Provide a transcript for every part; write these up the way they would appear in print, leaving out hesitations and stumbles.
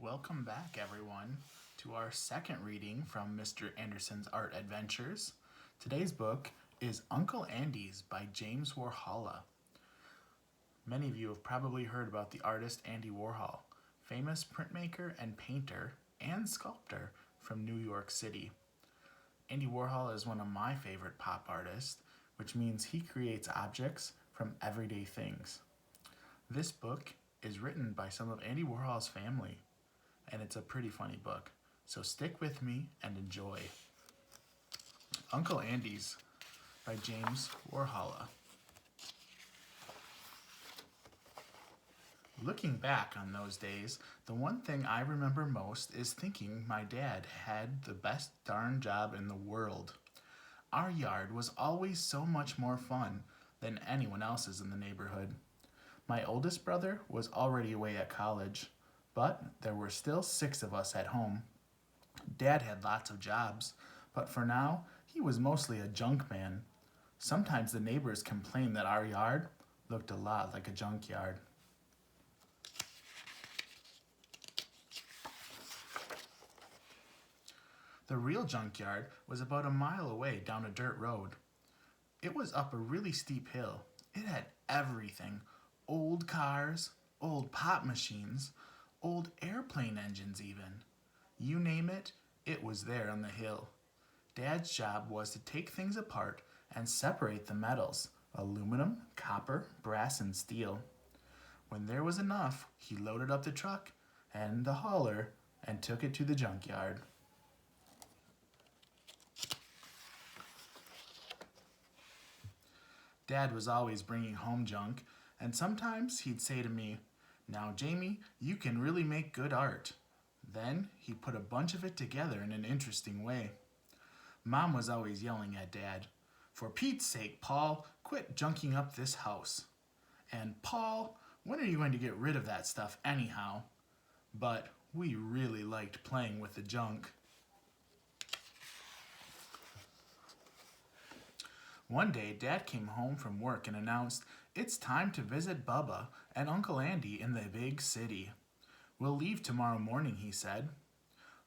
Welcome back, everyone, to our second reading from Mr. Anderson's Art Adventures. Today's book is Uncle Andy's by James Warhol. Many of you have probably heard about the artist Andy Warhol, famous printmaker and painter and sculptor from New York City. Andy Warhol is one of my favorite pop artists, which means he creates objects from everyday things. This book is written by some of Andy Warhol's family, and it's a pretty funny book, so stick with me and enjoy. Uncle Andy's by James Warhol. Looking back on those days, the one thing I remember most is thinking my dad had the best darn job in the world. Our yard was always so much more fun than anyone else's in the neighborhood. My oldest brother was already away at college, but there were still 6 of us at home. Dad had lots of jobs, but for now, he was mostly a junk man. Sometimes the neighbors complained that our yard looked a lot like a junkyard. The real junkyard was about a mile away down a dirt road. It was up a really steep hill. It had everything: old cars, old pop machines, old airplane engines even. You name it, it was there on the hill. Dad's job was to take things apart and separate the metals: aluminum, copper, brass, and steel. When there was enough, he loaded up the truck and the hauler and took it to the junkyard. Dad was always bringing home junk, and sometimes he'd say to me, "Now, Jamie, you can really make good art." Then he'd put a bunch of it together in an interesting way. Mom was always yelling at Dad, "For Pete's sake, Paul, quit junking up this house." And, "Paul, when are you going to get rid of that stuff anyhow?" But we really liked playing with the junk. One day, Dad came home from work and announced, "It's time to visit Bubba and Uncle Andy in the big city. We'll leave tomorrow morning," he said.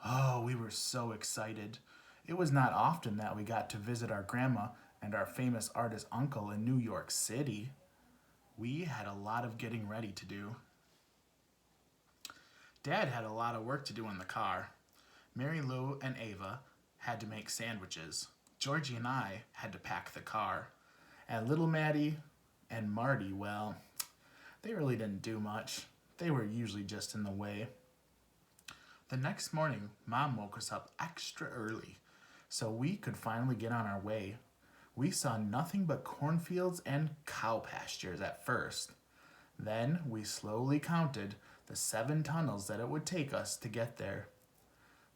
Oh, we were so excited. It was not often that we got to visit our grandma and our famous artist uncle in New York City. We had a lot of getting ready to do. Dad had a lot of work to do in the car. Mary Lou and Ava had to make sandwiches. Georgie and I had to pack the car. And little Maddie and Marty, well, they really didn't do much. They were usually just in the way. The next morning, Mom woke us up extra early so we could finally get on our way. We saw nothing but cornfields and cow pastures at first. Then we slowly counted the 7 tunnels that it would take us to get there.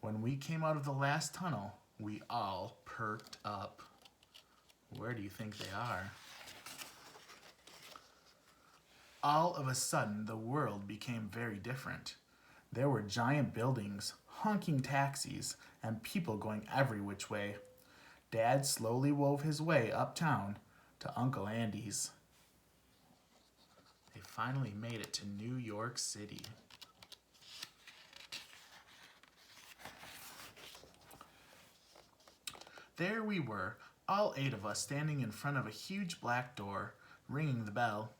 When we came out of the last tunnel, we all perked up. Where do you think they are? All of a sudden, the world became very different. There were giant buildings, honking taxis, and people going every which way. Dad slowly wove his way uptown to Uncle Andy's. They finally made it to New York City. There we were, all 8 of us standing in front of a huge black door, ringing the bell.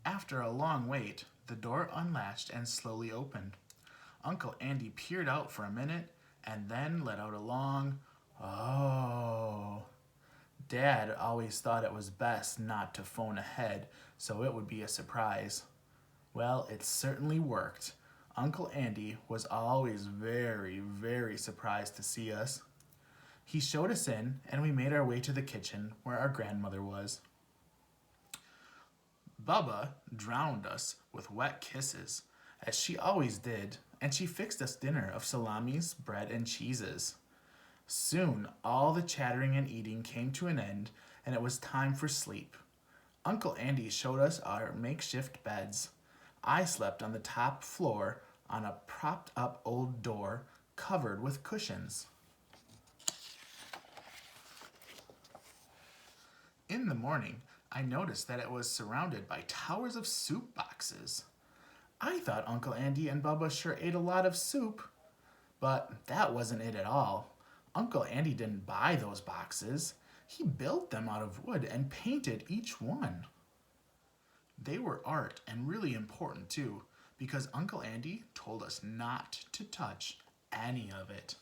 After a long wait, the door unlatched and slowly opened. Uncle Andy peered out for a minute and then let out a long, "Oh." Dad always thought it was best not to phone ahead so it would be a surprise. Well, it certainly worked. Uncle Andy was always very, very surprised to see us. He showed us in, and we made our way to the kitchen where our grandmother was. Bubba drowned us with wet kisses, as she always did, and she fixed us dinner of salamis, bread, and cheeses. Soon, all the chattering and eating came to an end, and it was time for sleep. Uncle Andy showed us our makeshift beds. I slept on the top floor on a propped-up old door covered with cushions. In the morning, I noticed that it was surrounded by towers of soup boxes. I thought Uncle Andy and Bubba sure ate a lot of soup. But that wasn't it at all. Uncle Andy didn't buy those boxes. He built them out of wood and painted each one. They were art and really important too, because Uncle Andy told us not to touch any of it.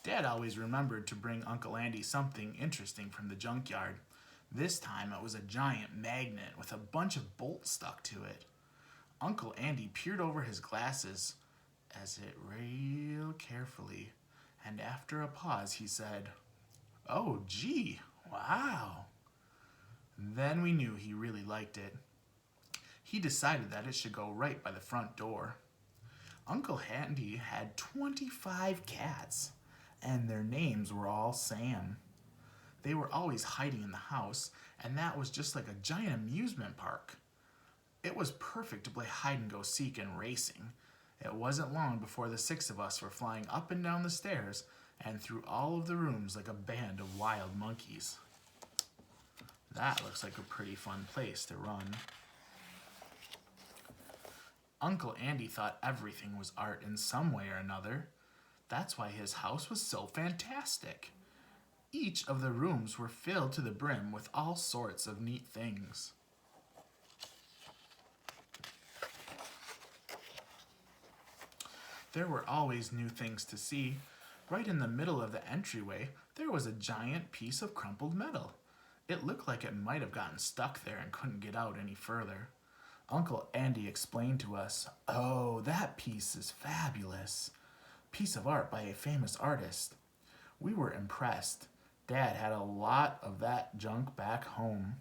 Dad always remembered to bring Uncle Andy something interesting from the junkyard. This time it was a giant magnet with a bunch of bolts stuck to it. Uncle Andy peered over his glasses as it real carefully, and after a pause he said, "Oh, gee, wow." Then we knew he really liked it. He decided that it should go right by the front door. Uncle Andy had 25 cats, and their names were all Sam. They were always hiding in the house, and that was just like a giant amusement park. It was perfect to play hide and go seek and racing. It wasn't long before the 6 of us were flying up and down the stairs and through all of the rooms like a band of wild monkeys. That looks like a pretty fun place to run. Uncle Andy thought everything was art in some way or another. That's why his house was so fantastic. Each of the rooms were filled to the brim with all sorts of neat things. There were always new things to see. Right in the middle of the entryway, there was a giant piece of crumpled metal. It looked like it might have gotten stuck there and couldn't get out any further. Uncle Andy explained to us, "Oh, that piece is fabulous. Piece of art by a famous artist." We were impressed. Dad had a lot of that junk back home.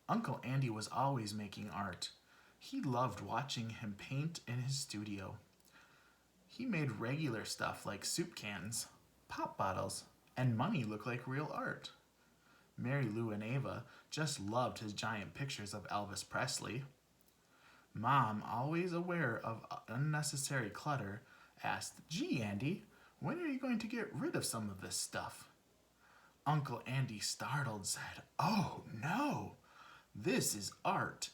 Uncle Andy was always making art. He loved watching him paint in his studio. He made regular stuff like soup cans, pop bottles, and money look like real art. Mary Lou and Ava just loved his giant pictures of Elvis Presley. Mom, always aware of unnecessary clutter, asked, "Gee, Andy, when are you going to get rid of some of this stuff?" Uncle Andy, startled, said, "Oh, no, this is art.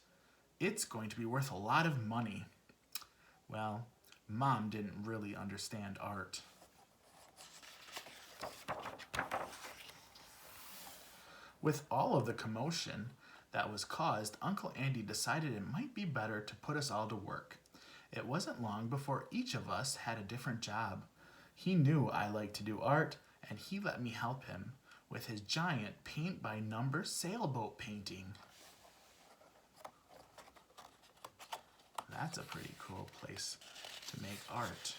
It's going to be worth a lot of money." Well, Mom didn't really understand art. With all of the commotion that was caused, Uncle Andy decided it might be better to put us all to work. It wasn't long before each of us had a different job. He knew I liked to do art, and he let me help him with his giant paint-by-number sailboat painting. That's a pretty cool place to make art.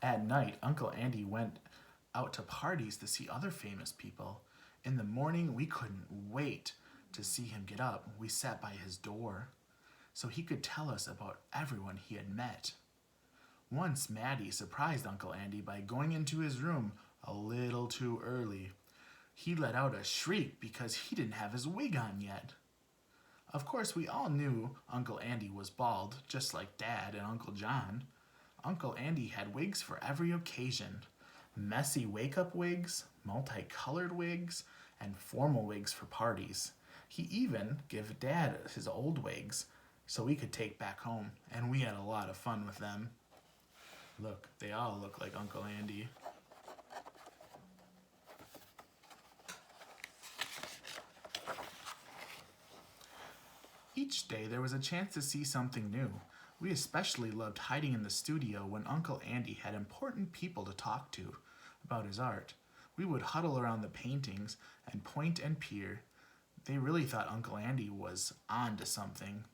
At night, Uncle Andy went out to parties to see other famous people. In the morning, we couldn't wait to see him get up. We sat by his door so he could tell us about everyone he had met. Once, Maddie surprised Uncle Andy by going into his room a little too early. He let out a shriek because he didn't have his wig on yet. Of course, we all knew Uncle Andy was bald, just like Dad and Uncle John. Uncle Andy had wigs for every occasion. Messy wake-up wigs, multicolored wigs, and formal wigs for parties. He even gave Dad his old wigs so we could take back home, and we had a lot of fun with them. Look, they all look like Uncle Andy. Each day there was a chance to see something new. We especially loved hiding in the studio when Uncle Andy had important people to talk to about his art. We would huddle around the paintings and point and peer. They really thought Uncle Andy was on to something.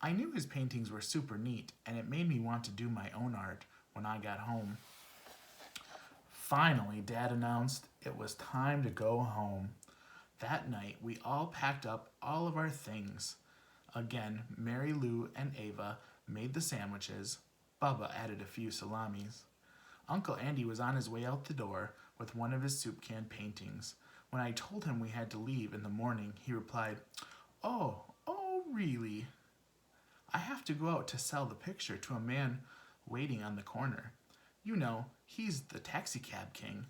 I knew his paintings were super neat, and it made me want to do my own art when I got home. Finally, Dad announced it was time to go home. That night, we all packed up all of our things. Again, Mary Lou and Ava made the sandwiches. Bubba added a few salamis. Uncle Andy was on his way out the door with one of his soup can paintings. When I told him we had to leave in the morning, he replied, Oh, really? I have to go out to sell the picture to a man waiting on the corner. You know, he's the taxi cab king.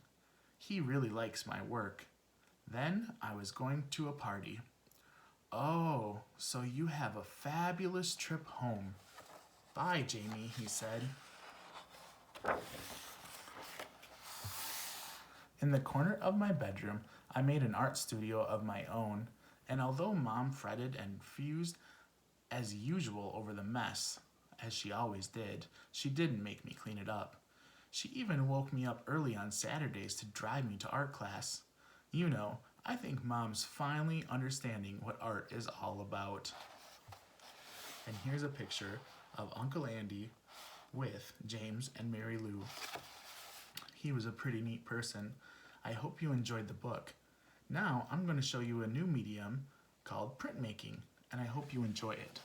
He really likes my work. Then I was going to a party. Oh, so you have a fabulous trip home. Bye, Jamie, he said. In the corner of my bedroom, I made an art studio of my own, and although Mom fretted and fused as usual over the mess, as she always did, she didn't make me clean it up. She even woke me up early on Saturdays to drive me to art class. You know, I think Mom's finally understanding what art is all about. And here's a picture of Uncle Andy with James and Mary Lou. He was a pretty neat person. I hope you enjoyed the book. Now I'm going to show you a new medium called printmaking, and I hope you enjoy it.